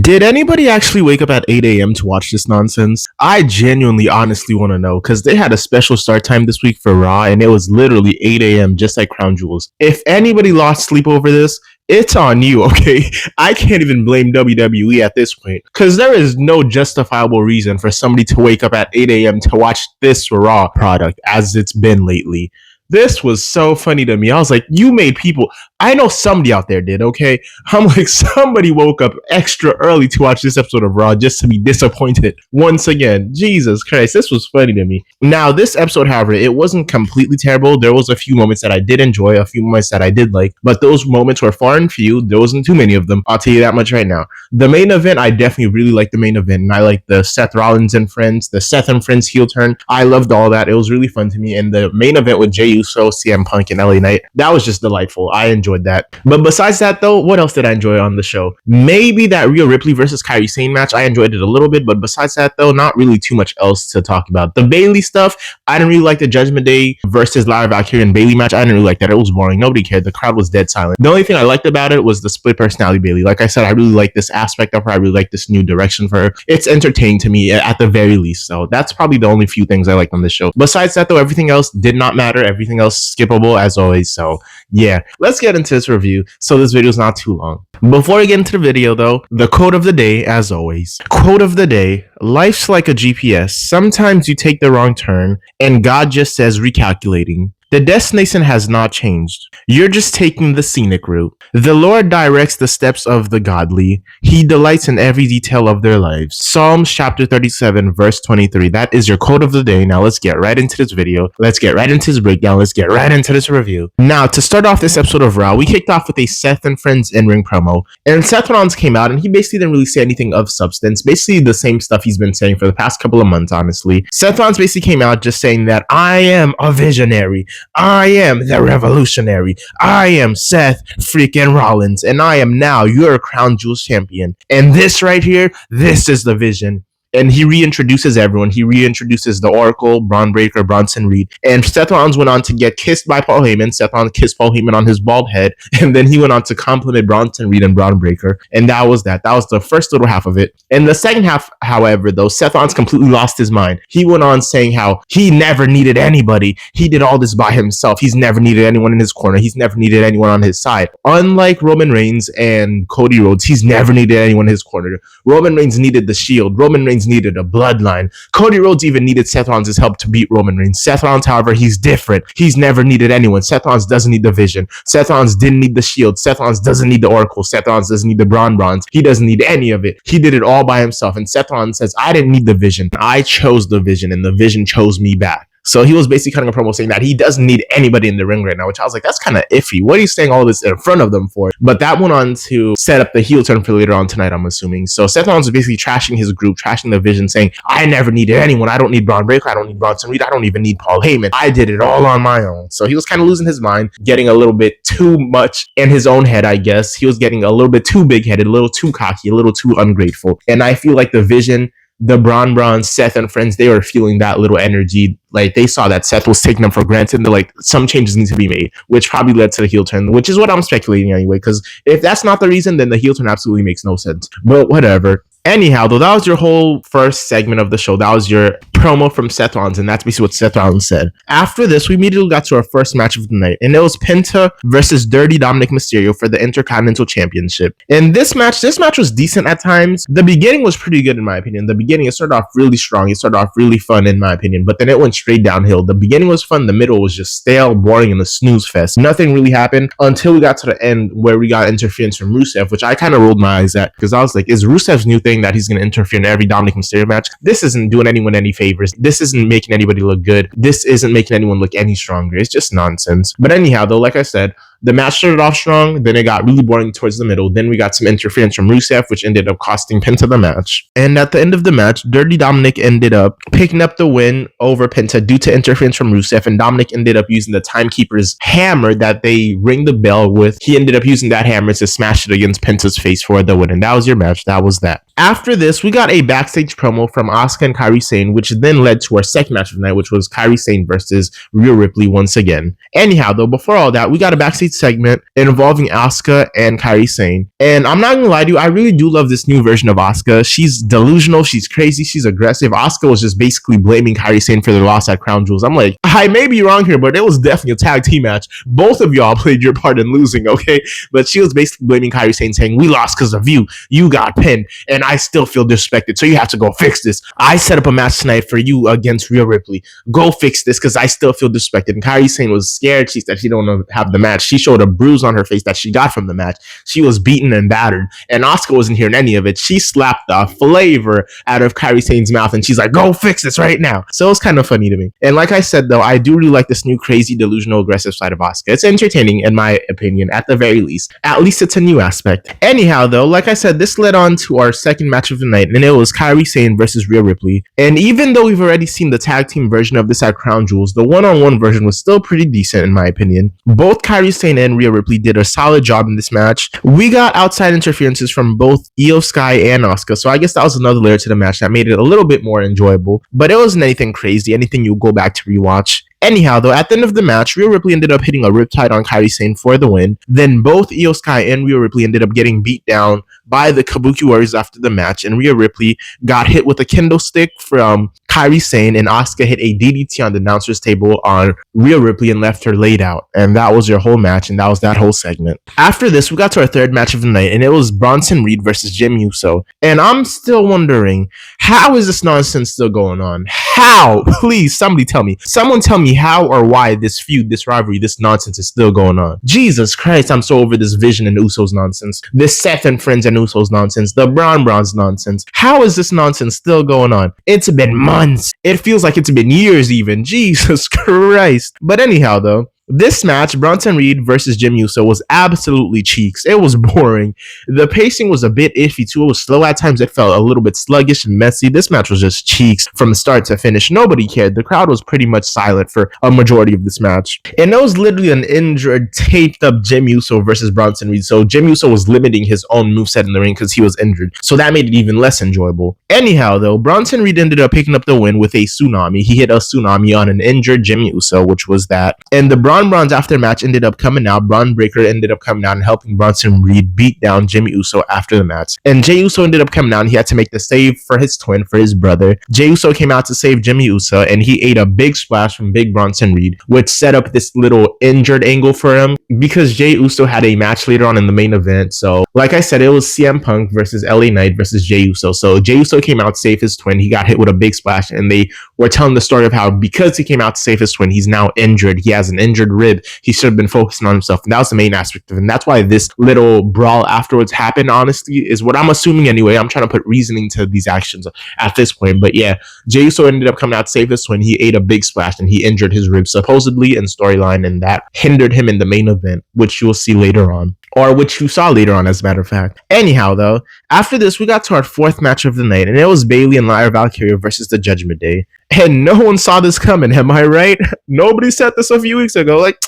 Did anybody actually wake up at 8 a.m. to watch this nonsense? I genuinely, honestly want to know because they had a special start time this week for Raw and it was literally 8 a.m. just like Crown Jewels. If anybody lost sleep over this, it's on you, okay? I can't even blame WWE at this point because there is no justifiable reason for somebody to wake up at 8 a.m. to watch this Raw product as it's been lately. This was so funny to me. I was like, you made people. I know somebody out there did, okay? I'm like, somebody woke up extra early to watch this episode of Raw just to be disappointed once again. Jesus Christ, this was funny to me. Now, this episode, however, it wasn't completely terrible. There was a few moments that I did enjoy, a few moments that I did like, but those moments were far and few. There wasn't too many of them. I'll tell you that much right now. The main event, I definitely really liked the main event, and I liked the Seth Rollins and Friends, the Seth and Friends heel turn. I loved all that. It was really fun to me, and the main event with Jey Uso, CM Punk, and LA Knight, that was just delightful. I enjoyed that. But besides that, though, what else did I enjoy on the show? Maybe that Rhea Ripley versus Kairi Sane match. I enjoyed it a little bit, but besides that, though, not really too much else to talk about. The Bayley stuff, I didn't really like the Judgment Day versus Lara Valkyrie and Bayley match. I didn't really like that. It was boring. Nobody cared. The crowd was dead silent. The only thing I liked about it was the split personality Bayley. Like I said, I really like this aspect of her. I really like this new direction for her. It's entertaining to me at the very least. So that's probably the only few things I liked on this show. Besides that, though, everything else did not matter. Everything else skippable as always. So yeah, let's get into this review so this video is not too long. Before we get into the video, though, the quote of the day, as always. Quote of the day: life's like a GPS. Sometimes you take the wrong turn and God just says recalculating. The destination has not changed. You're just taking the scenic route. The Lord directs the steps of the godly. He delights in every detail of their lives. Psalms chapter 37, verse 23. That is your quote of the day. Now let's get right into this video. Let's get right into this breakdown. Let's get right into this review. Now, to start off this episode of Raw, we kicked off with a Seth and Friends in-ring promo. And Seth Rollins came out and he basically didn't really say anything of substance. Basically the same stuff he's been saying for the past couple of months, honestly. Seth Rollins basically came out just saying that I am a visionary. I am the revolutionary. I am Seth freaking Rollins, and I am now your Crown Jewels champion. And this right here, this is the vision. And he reintroduces everyone. He reintroduces the Oracle, Braun Breaker, Bronson Reed. And Seth Rollins went on to get kissed by Paul Heyman. Seth Rollins kissed Paul Heyman on his bald head. And then he went on to compliment Bronson Reed and Braun Breaker. And that was that. That was the first little half of it. In the second half, however, though, Seth Rollins completely lost his mind. He went on saying how he never needed anybody. He did all this by himself. He's never needed anyone in his corner. He's never needed anyone on his side. Unlike Roman Reigns and Cody Rhodes, he's never needed anyone in his corner. Roman Reigns needed the Shield. Roman Reigns needed a bloodline. Cody Rhodes even needed Seth Rollins' help to beat Roman Reigns. Seth Rollins, however, he's different. He's never needed anyone. Seth Rollins doesn't need the Vision. Seth Rollins didn't need the Shield. Seth Rollins doesn't need the Oracle. Seth Rollins doesn't need the Bronze. He doesn't need any of it. He did it all by himself. And Seth Rollins says, I didn't need the Vision. I chose the Vision, and the Vision chose me back. So he was basically cutting a promo saying that he doesn't need anybody in the ring right now, which I was like, that's kind of iffy. What are you saying all this in front of them for? But that went on to set up the heel turn for later on tonight, I'm assuming. So Seth Rollins was basically trashing his group, trashing the Vision, saying, I never needed anyone. I don't need Braun Breaker. I don't need Bronson Reed. I don't even need Paul Heyman. I did it all on my own. So he was kind of losing his mind, getting a little bit too much in his own head, I guess. He was getting a little bit too big-headed, a little too cocky, a little too ungrateful. And I feel like the Vision, the Braun, Seth, and Friends, they were feeling that little energy. Like, they saw that Seth was taking them for granted, and they're like, some changes need to be made, which probably led to the heel turn, which is what I'm speculating anyway, because if that's not the reason, then the heel turn absolutely makes no sense. But whatever. Anyhow, though, that was your whole first segment of the show. That was your promo from Seth Rollins, and that's basically what Seth Rollins said. After this, we immediately got to our first match of the night, and it was Penta versus Dirty Dominic Mysterio for the Intercontinental Championship. And this match was decent at times. The beginning was pretty good, in my opinion. The beginning, it started off really strong. It started off really fun, in my opinion, but then it went straight downhill. The beginning was fun. The middle was just stale, boring, and a snooze fest. Nothing really happened until we got to the end where we got interference from Rusev, which I kind of rolled my eyes at, because I was like, is Rusev's new thing that he's going to interfere in every Dominic Mysterio match? This isn't doing anyone any favors. This isn't making anybody look good. This isn't making anyone look any stronger. It's just nonsense. But anyhow, though, like I said, the match started off strong, then it got really boring towards the middle. Then we got some interference from Rusev, which ended up costing Penta the match. And at the end of the match, Dirty Dominic ended up picking up the win over Penta due to interference from Rusev, and Dominic ended up using the Timekeeper's hammer that they ring the bell with. He ended up using that hammer to smash it against Penta's face for the win, and that was your match. That was that. After this, we got a backstage promo from Asuka and Kairi Sane, which then led to our second match of the night, which was Kairi Sane versus Rhea Ripley once again. Anyhow, though, before all that, we got a backstage segment involving Asuka and Kairi Sane. And I'm not gonna lie to you, I really do love this new version of Asuka. She's delusional, she's crazy, she's aggressive. Asuka was just basically blaming Kairi Sane for their loss at Crown Jewels. I'm like, I may be wrong here, but it was definitely a tag team match. Both of y'all played your part in losing, okay? But she was basically blaming Kairi Sane, saying, we lost because of you. You got pinned, and I still feel disrespected, so you have to go fix this. I set up a match tonight for you against Rhea Ripley. Go fix this because I still feel disrespected. And Kairi Sane was scared. She said she don't want to have the match. She showed a bruise on her face that she got from the match. She was beaten and battered, and Asuka wasn't hearing any of it. She slapped the flavor out of Kairi Sane's mouth, and she's like, go fix this right now. So it was kind of funny to me. And like I said, though, I do really like this new crazy, delusional, aggressive side of Asuka. It's entertaining, in my opinion, at the very least. At least it's a new aspect. Anyhow, though, like I said, this led on to our second match of the night, and it was Kairi Sane versus Rhea Ripley. And even though we've already seen the tag team version of this at Crown Jewels, the one-on-one version was still pretty decent, in my opinion. Both Kairi Sane and Rhea Ripley did a solid job in this match. We got outside interferences from both Io Sky and Asuka, so I guess that was another layer to the match that made it a little bit more enjoyable. But it wasn't anything crazy, anything you go back to rewatch. Anyhow, though, at the end of the match, Rhea Ripley ended up hitting a riptide on Kairi Sane for the win. Then both Io Sky and Rhea Ripley ended up getting beat down by the Kabuki Warriors after the match, and Rhea Ripley got hit with a kendo stick from Kairi Sane, and Asuka hit a DDT on the announcer's table on Rhea Ripley and left her laid out. And that was your whole match, and that was that whole segment. After this, we got to our third match of the night, and it was Bronson Reed versus Jim Uso. And I'm still wondering, how is this nonsense still going on? How? Please, somebody tell me. Someone tell me how or why this feud, this rivalry, this nonsense is still going on. Jesus Christ, I'm so over this Vision and Usos nonsense. This Seth and Friends and Usos nonsense. The Bronze nonsense. How is this nonsense still going on? It's been months. It feels like it's been years even. Jesus Christ. But anyhow, though, this match, Bronson Reed versus Jim Uso, was absolutely cheeks. It was boring. The pacing was a bit iffy too. It was slow at times. It felt a little bit sluggish and messy. This match was just cheeks from start to finish. Nobody cared. The crowd was pretty much silent for a majority of this match. And it was literally an injured, taped up Jim Uso versus Bronson Reed. So Jim Uso was limiting his own moveset in the ring because he was injured. So that made it even less enjoyable. Anyhow, though, Bronson Reed ended up picking up the win with a tsunami. He hit a tsunami on an injured Jim Uso, which was that. And the Bronze after match ended up coming out. Braun Breaker ended up coming out and helping Bronson Reed beat down Jimmy Uso after the match. And Jey Uso ended up coming out and he had to make the save for his twin, for his brother. Jey Uso came out to save Jimmy Uso and he ate a big splash from Big Bronson Reed, which set up this little injured angle for him because Jey Uso had a match later on in the main event. So, like I said, it was CM Punk versus LA Knight versus Jey Uso. So Jey Uso came out to save his twin. He got hit with a big splash and they were telling the story of how because he came out to save his twin, he's now injured. He has an injured rib. He should have been focusing on himself. And that was the main aspect of it. And that's why this little brawl afterwards happened, honestly, is what I'm assuming anyway. I'm trying to put reasoning to these actions at this point. But yeah, Jey Uso ended up coming out to save his twin. He ate a big splash and he injured his rib supposedly in storyline, and that hindered him in the main event, which you'll see later on. Or which you saw later on, as a matter of fact. Anyhow, though, after this, we got to our fourth match of the night, and it was Bayley and Lyra Valkyria versus the Judgment Day. And no one saw this coming, am I right? Nobody said this a few weeks ago. Like,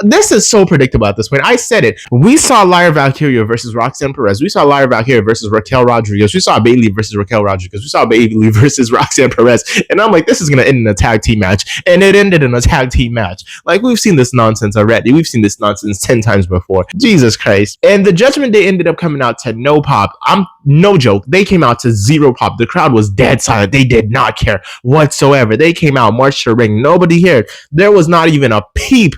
this is so predictable at this point. I said it. We saw Lyra Valkyria versus Roxanne Perez. We saw Lyra Valkyria versus Raquel Rodriguez. We saw Bayley versus Raquel Rodriguez. We saw Bayley versus Roxanne Perez. And I'm like, this is going to end in a tag team match. And it ended in a tag team match. Like, we've seen this nonsense already. We've seen this nonsense 10 times before. Jesus Christ. And the Judgment Day ended up coming out to no pop. I'm no joke. They came out to zero pop. The crowd was dead silent. They did not care whatsoever. They came out, marched to the ring. Nobody cared. There was not even a peep.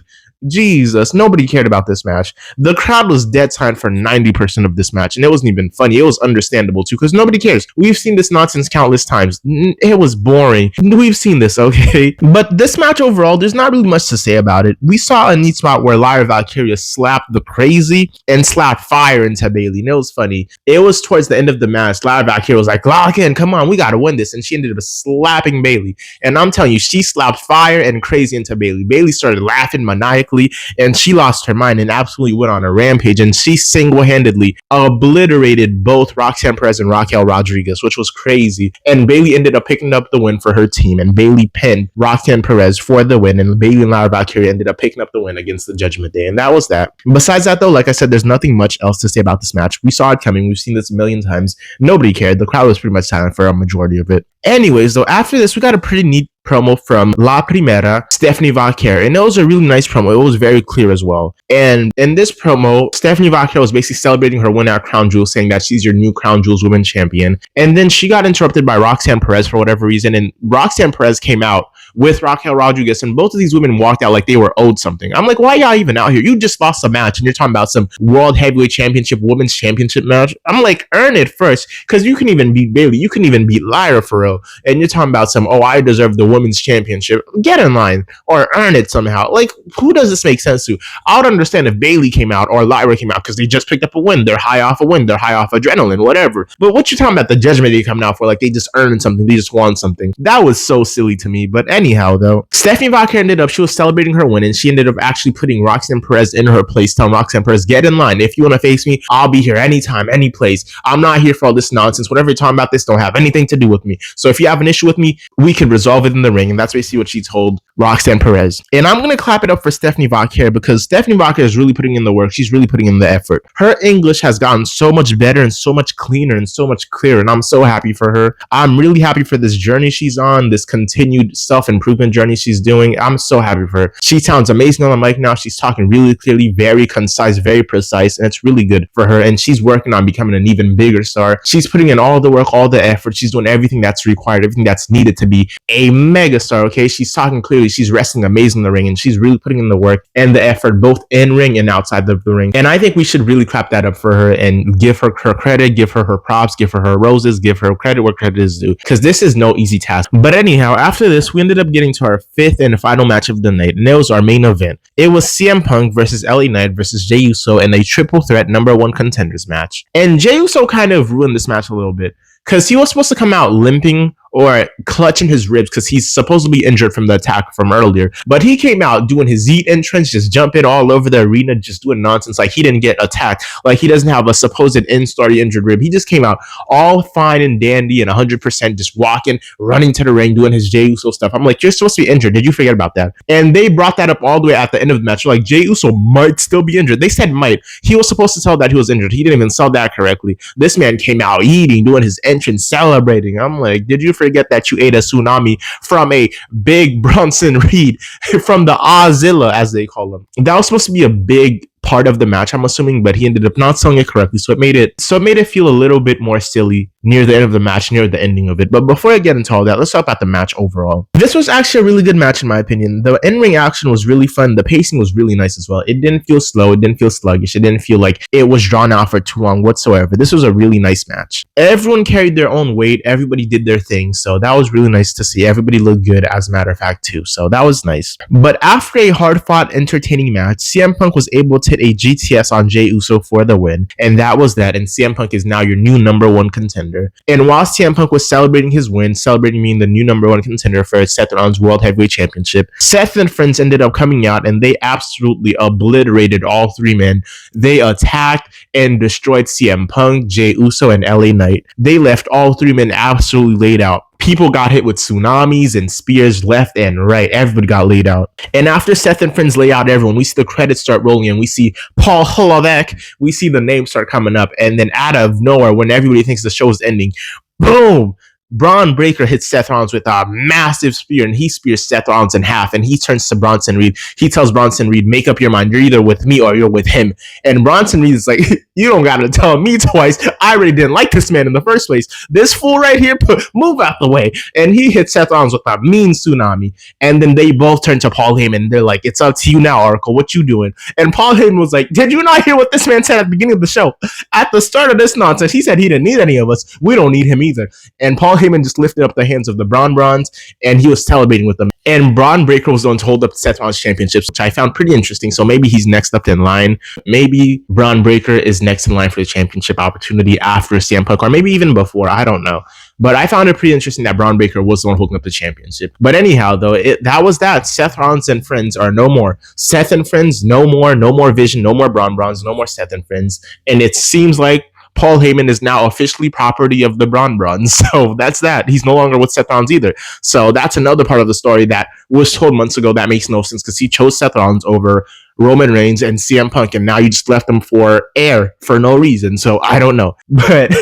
Jesus, nobody cared about this match. The crowd was dead silent for 90% of this match, and it wasn't even funny. It was understandable too, because nobody cares. We've seen this nonsense countless times. It was boring. We've seen this, okay? But this match overall, there's not really much to say about it. We saw a neat spot where Lyra Valkyria slapped the crazy and slapped fire into Bayley, and it was funny. It was towards the end of the match. Lyra Valkyria was like, lock in, come on, we gotta win this, and she ended up slapping Bayley. And I'm telling you, she slapped fire and crazy into Bayley. Bayley started laughing maniacally. correctly, and she lost her mind and absolutely went on a rampage, and she single-handedly obliterated both Roxanne Perez and Raquel Rodriguez, which was crazy. And Bayley ended up picking up the win for her team, and Bayley pinned Roxanne Perez for the win, and Bayley and Lara Valkyria ended up picking up the win against the Judgment Day, and that was that. Besides that, though, like I said, there's nothing much else to say about this match. We saw it coming. We've seen this a million times. Nobody cared. The crowd was pretty much silent for a majority of it. Anyways, though, after this, we got a pretty neat promo from La Primera, Stephanie Vaquer, and it was a really nice promo. It was very clear as well. And in this promo, Stephanie Vaquer was basically celebrating her win at Crown Jewel, saying that she's your new Crown Jewels Women's Champion. And then she got interrupted by Roxanne Perez for whatever reason, and Roxanne Perez came out with Raquel Rodriguez, and both of these women walked out like they were owed something. I'm like, why y'all even out here? You just lost a match, and you're talking about some World Heavyweight Championship, Women's Championship match. I'm like, earn it first, because you can even beat Bayley. You can even beat Lyra for real. And you're talking about some, oh, I deserve the Women's Championship. Get in line or earn it somehow. Like, who does this make sense to? I would understand if Bayley came out or Lyra came out because they just picked up a win. They're high off a win. They're high off adrenaline, whatever. But what you talking about the Judgment Day coming out for? Like, they just earned something. They just won something. That was so silly to me. But anyhow, though, Stephanie Vaquer she was celebrating her win, and she ended up actually putting Roxanne Perez in her place, telling Roxanne Perez, get in line. If you want to face me, I'll be here anytime, any place. I'm not here for all this nonsense. Whatever you're talking about, this don't have anything to do with me. So if you have an issue with me, we can resolve it in the ring. And that's basically what she told Roxanne Perez. And I'm going to clap it up for Stephanie Vaquer, because Stephanie Vaquer is really putting in the work. She's really putting in the effort. Her English has gotten so much better and so much cleaner and so much clearer. And I'm so happy for her. I'm really happy for this journey she's on, this continued self-improvement journey she's doing. I'm so happy for her. She sounds amazing on the mic now. She's talking really clearly, very concise, very precise, and it's really good for her. And she's working on becoming an even bigger star. She's putting in all the work, all the effort. She's doing everything that's required, everything that's needed to be a mega star, okay? She's talking clearly. She's wrestling amazing in the ring, and she's really putting in the work and the effort, both in ring and outside of the ring. And I think we should really clap that up for her and give her her credit, give her her props, give her her roses, give her credit where credit is due, because this is no easy task. But anyhow, after this, we ended up getting to our fifth and final match of the night, and it was our main event. It was CM Punk versus LA Knight versus Jey Uso in a triple threat number one contenders match. And Jey Uso kind of ruined this match a little bit, because he was supposed to come out limping or clutching his ribs because he's supposed to be injured from the attack from earlier. But he came out doing his Yeet entrance, just jumping all over the arena, just doing nonsense like he didn't get attacked, like he doesn't have a supposed in-story injured rib. He just came out all fine and dandy and 100% just walking, running to the ring, doing his Jey Uso stuff. I'm like, you're supposed to be injured. Did you forget about that? And they brought that up all the way at the end of the match. Like, Jey Uso might still be injured. They said might. He was supposed to tell that he was injured. He didn't even sell that correctly. This man came out eating, doing his entrance, celebrating. I'm like, did you forget that you ate a tsunami from a big Bronson Reed, from the Ozilla, as they call him? That was supposed to be a big part of the match, I'm assuming, but he ended up not selling it correctly, so it made it feel a little bit more silly near the end of the match, near the ending of it. But before I get into all that, let's talk about the match overall. This was actually a really good match in my opinion. The in-ring action was really fun. The pacing was really nice as well. It didn't feel slow. It didn't feel sluggish. It didn't feel like it was drawn out for too long whatsoever. This was a really nice match. Everyone carried their own weight. Everybody did their thing, so that was really nice to see. Everybody looked good, as a matter of fact, too, so that was nice. But after a hard-fought, entertaining match, CM Punk was able to hit a GTS on Jey Uso for the win, and that was that. And CM Punk is now your new number one contender. And while CM Punk was celebrating his win, celebrating being the new number one contender for Seth Rollins World Heavyweight Championship, Seth and friends ended up coming out, and they absolutely obliterated all three men. They attacked and destroyed CM Punk, Jey Uso, and LA Knight. They left all three men absolutely laid out. People got hit with tsunamis and spears left and right. Everybody got laid out. And after Seth and friends lay out everyone, we see the credits start rolling, and we see Paul Holovec. We see the names start coming up. And then out of nowhere, when everybody thinks the show is ending, boom! Braun Breaker hits Seth Rollins with a massive spear, and he spears Seth Rollins in half, and he turns to Bronson Reed. He tells Bronson Reed, make up your mind. You're either with me or you're with him. And Bronson Reed is like, you don't gotta tell me twice. I already didn't like this man in the first place. This fool right here, move out the way. And he hits Seth Rollins with a mean tsunami. And then they both turn to Paul Heyman. They're like, it's up to you now, Oracle. What you doing? And Paul Heyman was like, did you not hear what this man said at the beginning of the show? At the start of this nonsense, he said he didn't need any of us. We don't need him either. And Paul Heyman just lifted up the hands of the Bronze, and he was celebrating with them. And Braun Breaker was going to hold up Seth Rollins championships, which I found pretty interesting. So maybe he's next up in line. Maybe Braun Breaker is next in line for the championship opportunity after CM Punk, or maybe even before. I don't know. But I found it pretty interesting that Braun Breaker was the one holding up the championship. But anyhow, though, that was that. Seth Rollins and friends are no more. Seth and friends, no more. No more Vision, no more Braun Browns, no more Seth and friends. And it seems like Paul Heyman is now officially property of the Braun Browns. So that's that. He's no longer with Seth Rollins either. So that's another part of the story that was told months ago that makes no sense because he chose Seth Rollins over Roman Reigns and CM Punk, and now you just left them for air for no reason. So I don't know, but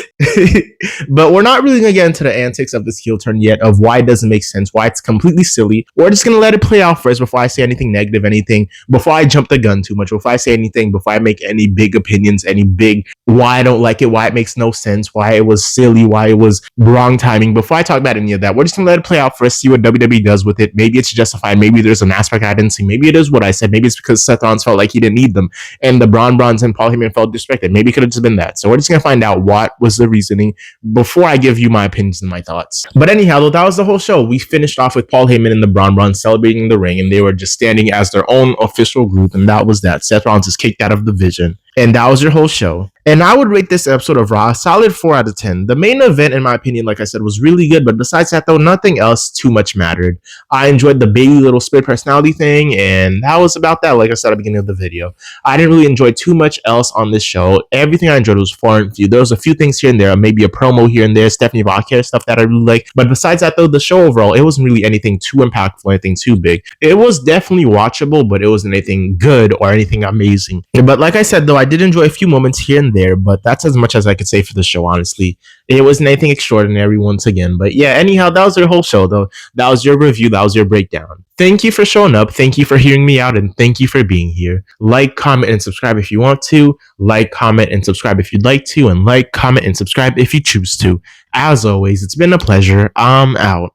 but we're not really gonna get into the antics of this heel turn yet, of why it doesn't make sense, why it's completely silly. We're just gonna let it play out first before I say anything negative, anything before I jump the gun too much, before I say anything, before I make any big opinions, any big why I don't like it, why it makes no sense, why it was silly, why it was wrong timing. Before I talk about any of that, we're just gonna let it play out first, see what WWE does with it. Maybe it's justified, maybe there's an aspect I didn't see, maybe it is what I said, maybe it's because Seth Rollins felt like he didn't need them and the Braun Browns and Paul Heyman felt disrespected. Maybe it could have just been that. So we're just gonna find out what was the reasoning before I give you my opinions and my thoughts. But anyhow, though, that was the whole show. We finished off with Paul Heyman and the Braun Browns celebrating the ring, and they were just standing as their own official group, and that was that. Seth Rollins is kicked out of the Vision. And that was your whole show. And I would rate this episode of Raw a solid 4 out of 10. The main event, in my opinion, like I said, was really good. But besides that, though, nothing else too much mattered. I enjoyed the baby little split personality thing. And that was about that, like I said at the beginning of the video. I didn't really enjoy too much else on this show. Everything I enjoyed was far and few. There was a few things here and there. Maybe a promo here and there. Stephanie Vauquier stuff that I really liked. But besides that, though, the show overall, it wasn't really anything too impactful, anything too big. It was definitely watchable, but it wasn't anything good or anything amazing. But like I said, though, I did enjoy a few moments here and there, but that's as much as I could say for the show, honestly. It wasn't anything extraordinary once again. But yeah, anyhow, that was your whole show, though. That was your review. That was your breakdown. Thank you for showing up. Thank you for hearing me out. And thank you for being here. Like, comment, and subscribe if you want to. Like, comment, and subscribe if you'd like to. And like, comment, and subscribe if you choose to. As always, it's been a pleasure. I'm out.